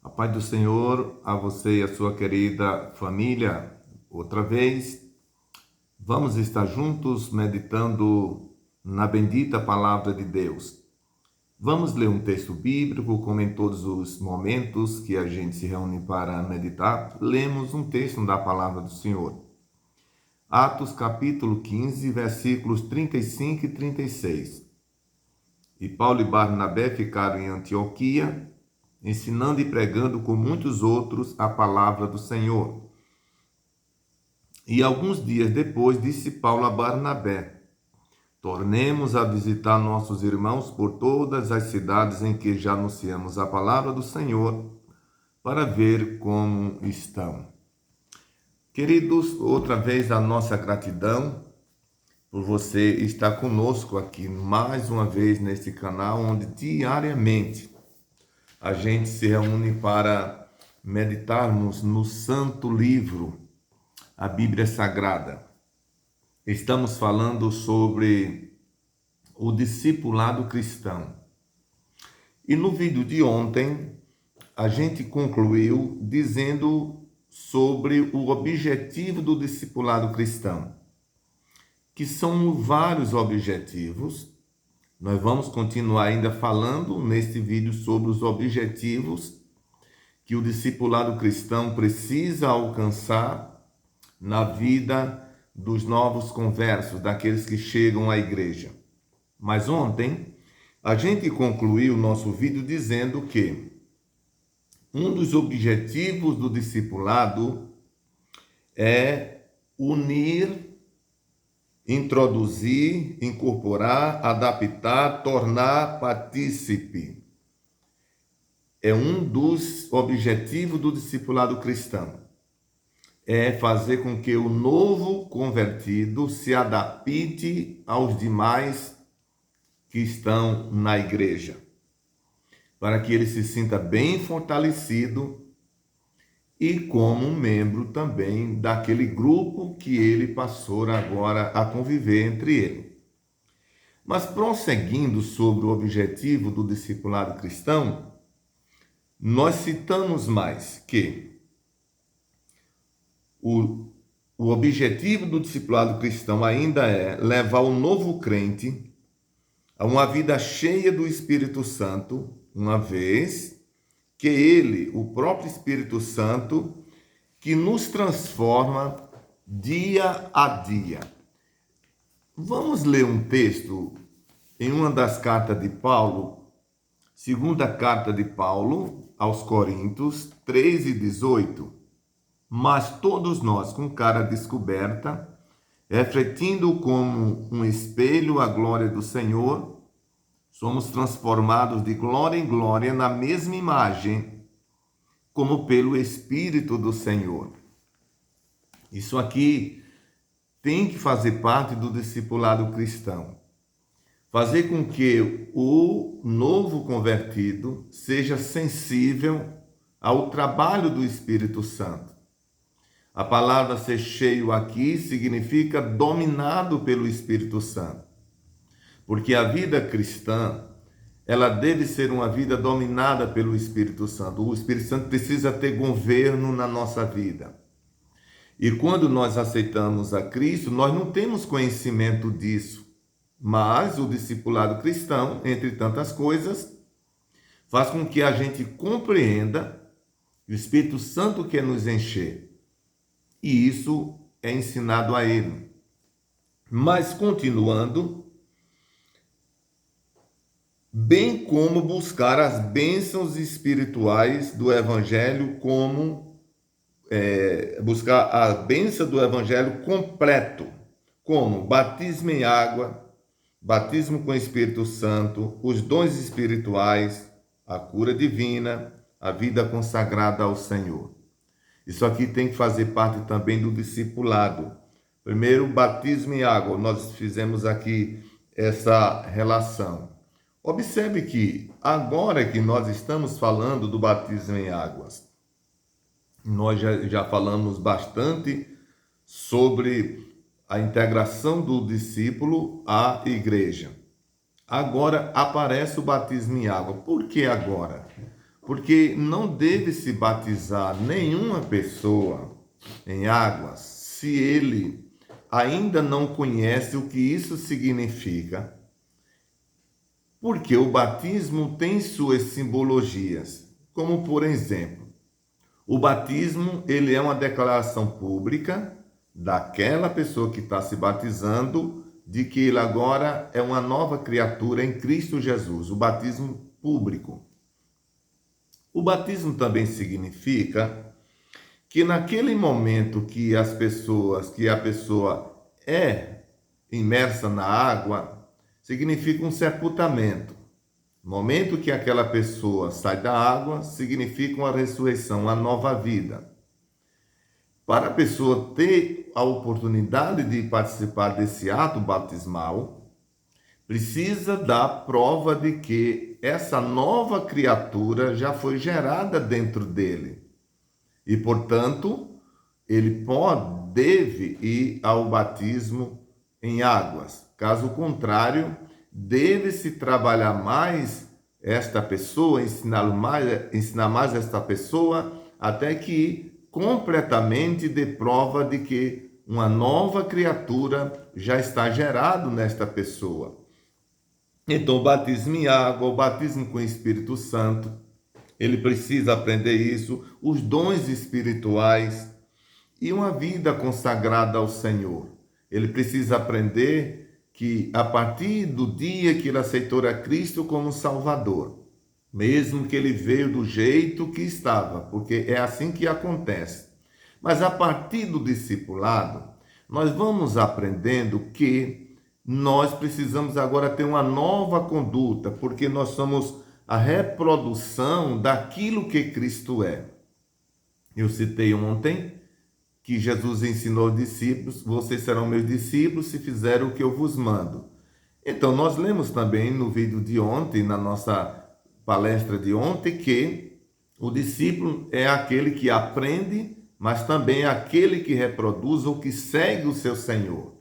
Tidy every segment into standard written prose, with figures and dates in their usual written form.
A paz do Senhor a você e a sua querida família. Outra vez, vamos estar juntos meditando na bendita palavra de Deus. Vamos ler um texto bíblico, como em todos os momentos que a gente se reúne para meditar, lemos um texto da palavra do Senhor. Atos capítulo 15, versículos 35 e 36. E Paulo e Barnabé ficaram em Antioquia, ensinando e pregando com muitos outros a palavra do Senhor. E alguns dias depois disse Paulo a Barnabé: tornemos a visitar nossos irmãos por todas as cidades em que já anunciamos a palavra do Senhor, para ver como estão. Queridos, outra vez a nossa gratidão por você estar conosco aqui mais uma vez nesse canal, onde diariamente a gente se reúne para meditarmos no Santo Livro, a Bíblia Sagrada. Estamos falando sobre o discipulado cristão. E no vídeo de ontem, a gente concluiu dizendo sobre o objetivo do discipulado cristão, que são vários objetivos. Nós vamos continuar ainda falando neste vídeo sobre os objetivos que o discipulado cristão precisa alcançar na vida dos novos conversos, daqueles que chegam à igreja. Mas ontem a gente concluiu o nosso vídeo dizendo que um dos objetivos do discipulado é unir, introduzir, incorporar, adaptar, tornar partícipe. É um dos objetivos do discipulado cristão. É fazer com que o novo convertido se adapte aos demais que estão na igreja, para que ele se sinta bem fortalecido e como um membro também daquele grupo que ele passou agora a conviver entre ele. Mas prosseguindo sobre o objetivo do discipulado cristão, nós citamos mais que o objetivo do discipulado cristão ainda é levar o novo crente a uma vida cheia do Espírito Santo, uma vez que ele, o próprio Espírito Santo, que nos transforma dia a dia. Vamos ler um texto em uma das cartas de Paulo, segunda carta de Paulo aos Coríntios 3:18. Mas todos nós, com cara descoberta, refletindo como um espelho a glória do Senhor, somos transformados de glória em glória na mesma imagem, como pelo Espírito do Senhor. Isso aqui tem que fazer parte do discipulado cristão. Fazer com que o novo convertido seja sensível ao trabalho do Espírito Santo. A palavra ser cheio aqui significa dominado pelo Espírito Santo. Porque a vida cristã, ela deve ser uma vida dominada pelo Espírito Santo. O Espírito Santo precisa ter governo na nossa vida. E quando nós aceitamos a Cristo, nós não temos conhecimento disso. Mas o discipulado cristão, entre tantas coisas, faz com que a gente compreenda que o Espírito Santo quer nos encher. E isso é ensinado a ele. Mas continuando, bem como buscar as bênçãos espirituais do Evangelho, buscar a bênção do Evangelho completo, como batismo em água, batismo com o Espírito Santo, os dons espirituais, a cura divina, a vida consagrada ao Senhor. Isso aqui tem que fazer parte também do discipulado. Primeiro, batismo em água, nós fizemos aqui essa relação. Observe que agora que nós estamos falando do batismo em águas, nós já falamos bastante sobre a integração do discípulo à igreja. Agora aparece o batismo em água. Por que agora? porque não deve se batizar nenhuma pessoa em águas se ele ainda não conhece o que isso significa, porque o batismo tem suas simbologias, como por exemplo, o batismo ele é uma declaração pública daquela pessoa que está se batizando de que ele agora é uma nova criatura em Cristo Jesus, o batismo público. O batismo também significa que naquele momento que a pessoa é imersa na água, significa um sepultamento. No momento que aquela pessoa sai da água, significa uma ressurreição, uma nova vida. Para a pessoa ter a oportunidade de participar desse ato batismal, precisa dar prova de que essa nova criatura já foi gerada dentro dele. E, portanto, ele deve ir ao batismo em águas. Caso contrário, deve-se trabalhar mais esta pessoa, ensinar mais esta pessoa, até que completamente dê prova de que uma nova criatura já está gerado nesta pessoa. Então, o batismo em água, o batismo com o Espírito Santo, ele precisa aprender isso, os dons espirituais e uma vida consagrada ao Senhor. Ele precisa aprender que a partir do dia que ele aceitou a Cristo como Salvador, mesmo que ele veio do jeito que estava, porque é assim que acontece. Mas a partir do discipulado, nós vamos aprendendo que nós precisamos agora ter uma nova conduta, porque nós somos a reprodução daquilo que Cristo é. Eu citei ontem que Jesus ensinou aos discípulos: vocês serão meus discípulos se fizerem o que eu vos mando. Então, nós lemos também no vídeo de ontem, na nossa palestra de ontem, que o discípulo é aquele que aprende, mas também é aquele que reproduz ou que segue o seu Senhor.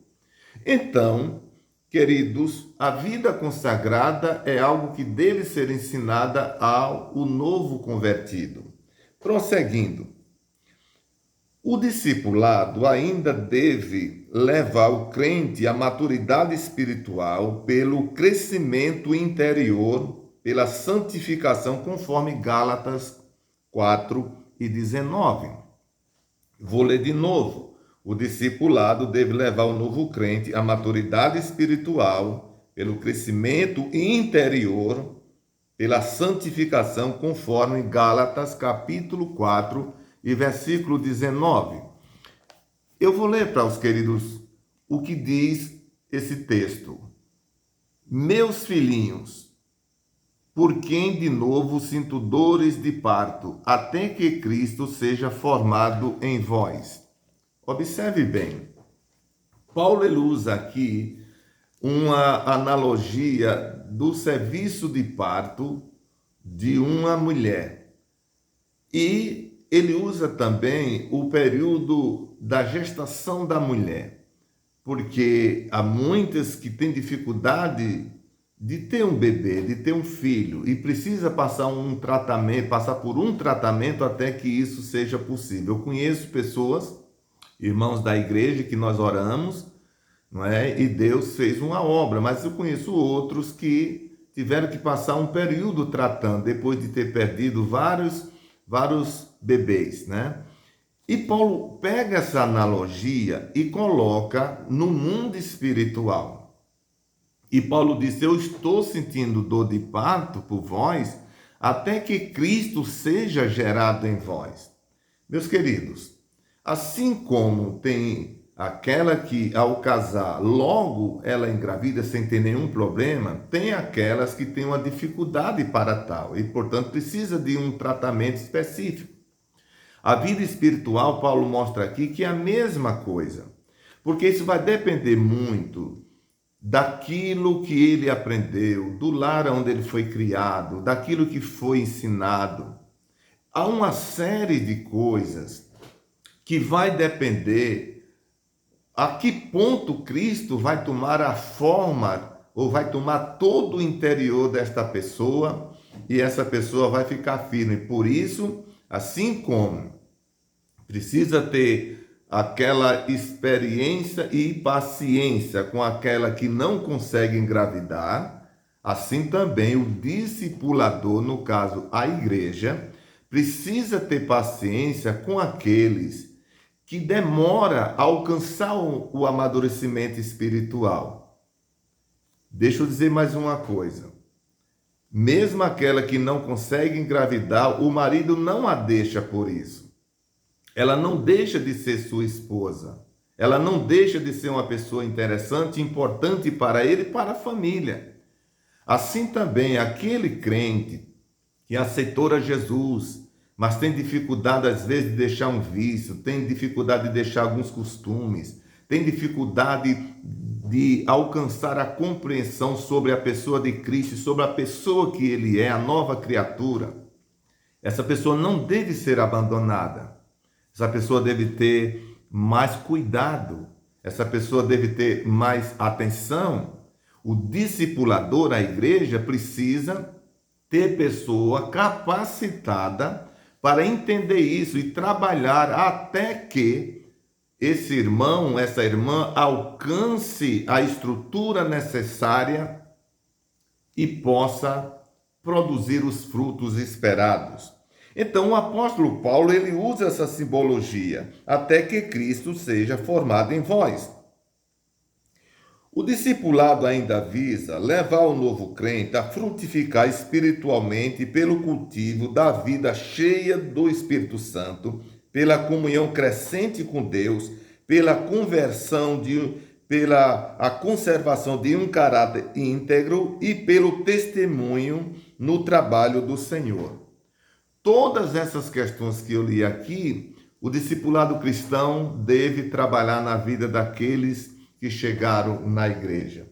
Então, queridos, a vida consagrada é algo que deve ser ensinada ao novo convertido. Prosseguindo, o discipulado ainda deve levar o crente à maturidade espiritual pelo crescimento interior, pela santificação, conforme Gálatas 4:19. Vou ler de novo. O discipulado deve levar o novo crente à maturidade espiritual, pelo crescimento interior, pela santificação, conforme Gálatas capítulo 4 e versículo 19. Eu vou ler para os queridos o que diz esse texto. Meus filhinhos, por quem de novo sinto dores de parto, até que Cristo seja formado em vós. Observe bem, Paulo ele usa aqui uma analogia do serviço de parto de uma mulher. E ele usa também o período da gestação da mulher, porque há muitas que têm dificuldade de ter um bebê, de ter um filho, e precisa passar por um tratamento até que isso seja possível. Eu conheço pessoas, irmãos da igreja, que nós oramos, não é? E Deus fez uma obra, mas eu conheço outros que tiveram que passar um período tratando, depois de ter perdido vários bebês, né? E Paulo pega essa analogia e coloca no mundo espiritual. E Paulo diz: eu estou sentindo dor de parto por vós, até que Cristo seja gerado em vós. Meus queridos, assim como tem aquela que, ao casar, logo ela engravida sem ter nenhum problema, tem aquelas que têm uma dificuldade para tal e, portanto, precisa de um tratamento específico. A vida espiritual, Paulo mostra aqui que é a mesma coisa, porque isso vai depender muito daquilo que ele aprendeu, do lar onde ele foi criado, daquilo que foi ensinado. Há uma série de coisas que vai depender a que ponto Cristo vai tomar a forma ou vai tomar todo o interior desta pessoa e essa pessoa vai ficar firme. Por isso, assim como precisa ter aquela experiência e paciência com aquela que não consegue engravidar, assim também o discipulador, no caso a igreja, precisa ter paciência com aqueles que demora a alcançar o amadurecimento espiritual. Deixa eu dizer mais uma coisa. Mesmo aquela que não consegue engravidar, o marido não a deixa por isso. Ela não deixa de ser sua esposa. Ela não deixa de ser uma pessoa interessante, importante para ele e para a família. Assim também, aquele crente que aceitou a Jesus, mas tem dificuldade às vezes de deixar um vício, tem dificuldade de deixar alguns costumes, tem dificuldade de alcançar a compreensão sobre a pessoa de Cristo, sobre a pessoa que ele é, a nova criatura. Essa pessoa não deve ser abandonada. Essa pessoa deve ter mais cuidado. Essa pessoa deve ter mais atenção. O discipulador, a igreja, precisa ter pessoa capacitada para entender isso e trabalhar até que esse irmão, essa irmã alcance a estrutura necessária e possa produzir os frutos esperados. Então o apóstolo Paulo ele usa essa simbologia até que Cristo seja formado em vós. O discipulado ainda visa levar o novo crente a frutificar espiritualmente pelo cultivo da vida cheia do Espírito Santo, pela comunhão crescente com Deus, pela a conservação de um caráter íntegro e pelo testemunho no trabalho do Senhor. Todas essas questões que eu li aqui, o discipulado cristão deve trabalhar na vida daqueles que chegaram na igreja.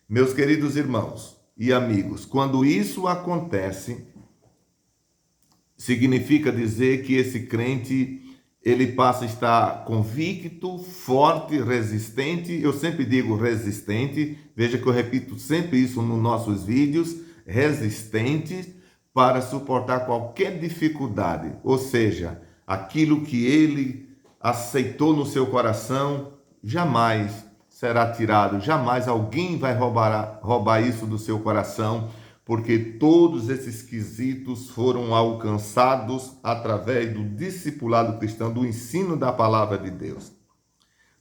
Meus queridos irmãos e amigos, quando isso acontece, significa dizer que esse crente, ele passa a estar convicto, forte, resistente. Eu sempre digo resistente, veja que eu repito sempre isso nos nossos vídeos, resistente para suportar qualquer dificuldade, ou seja, aquilo que ele aceitou no seu coração, jamais será tirado, jamais alguém vai roubar isso do seu coração, porque todos esses quesitos foram alcançados através do discipulado cristão, do ensino da palavra de Deus.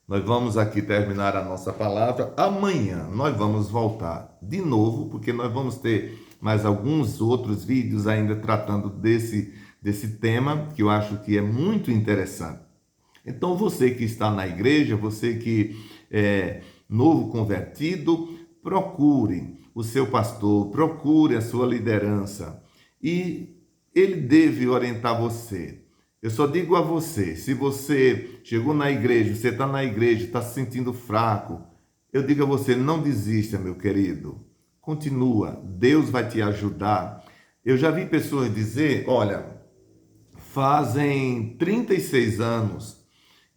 Nós vamos aqui terminar a nossa palavra. Amanhã nós vamos voltar de novo, porque nós vamos ter mais alguns outros vídeos ainda tratando desse tema, que eu acho que é muito interessante. Então você que está na igreja, você que é novo convertido, procure o seu pastor, procure a sua liderança e ele deve orientar você. Eu só digo a você, se você chegou na igreja, você está na igreja, está se sentindo fraco, eu digo a você, não desista, meu querido. Continua, Deus vai te ajudar. Eu já vi pessoas dizer, olha, fazem 36 anos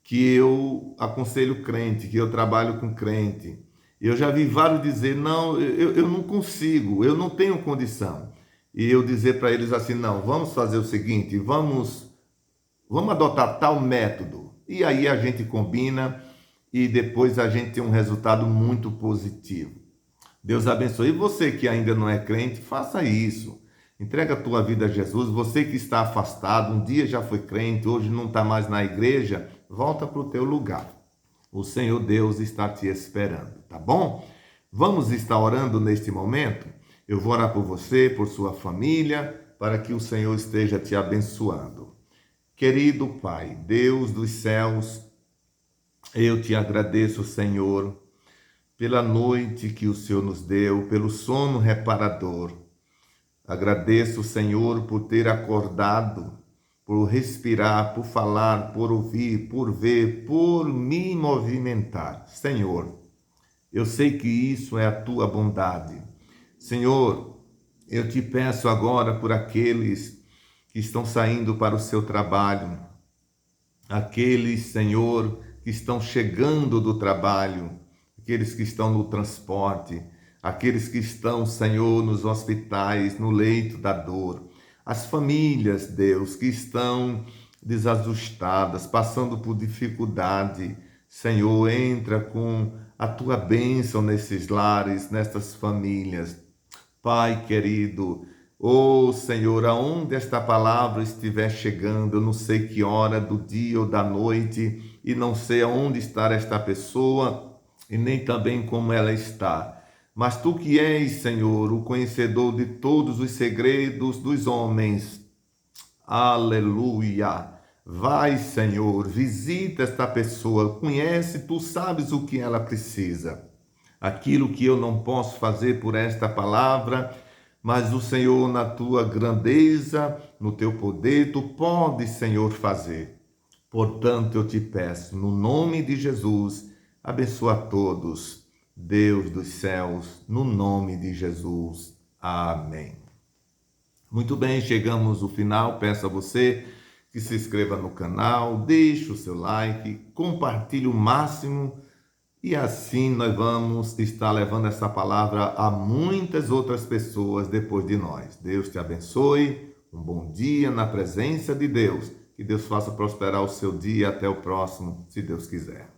que eu aconselho crente, que eu trabalho com crente. Eu já vi vários dizer, não, eu não consigo, eu não tenho condição. E eu dizer para eles assim, não, vamos fazer o seguinte, vamos adotar tal método. E aí a gente combina e depois a gente tem um resultado muito positivo. Deus abençoe. E você que ainda não é crente, faça isso. Entrega a tua vida a Jesus. Você que está afastado, um dia já foi crente, hoje não está mais na igreja, volta para o teu lugar. O Senhor Deus está te esperando, tá bom? Vamos estar orando neste momento? Eu vou orar por você, por sua família, para que o Senhor esteja te abençoando. Querido Pai, Deus dos céus, eu te agradeço, Senhor, pela noite que o Senhor nos deu, pelo sono reparador. Agradeço, Senhor, por ter acordado, por respirar, por falar, por ouvir, por ver, por me movimentar. Senhor, eu sei que isso é a tua bondade. Senhor, eu te peço agora por aqueles que estão saindo para o seu trabalho, aqueles, Senhor, que estão chegando do trabalho, aqueles que estão no transporte, aqueles que estão, Senhor, nos hospitais, no leito da dor, as famílias, Deus, que estão desajustadas, passando por dificuldade. Senhor, entra com a tua bênção nesses lares, nessas famílias. Pai querido, oh Senhor, aonde esta palavra estiver chegando, eu não sei que hora do dia ou da noite, e não sei aonde está esta pessoa, e nem também como ela está. Mas tu que és, Senhor, o conhecedor de todos os segredos dos homens, aleluia. Vai, Senhor, visita esta pessoa, conhece, tu sabes o que ela precisa. Aquilo que eu não posso fazer por esta palavra, mas o Senhor, na tua grandeza, no teu poder, tu podes, Senhor, fazer. Portanto, eu te peço, no nome de Jesus, abençoa a todos, Deus dos céus, no nome de Jesus. Amém. Muito bem, chegamos ao final. Peço a você que se inscreva no canal, deixe o seu like, compartilhe o máximo e assim nós vamos estar levando essa palavra a muitas outras pessoas depois de nós. Deus te abençoe, um bom dia na presença de Deus. Que Deus faça prosperar o seu dia. Até o próximo, se Deus quiser.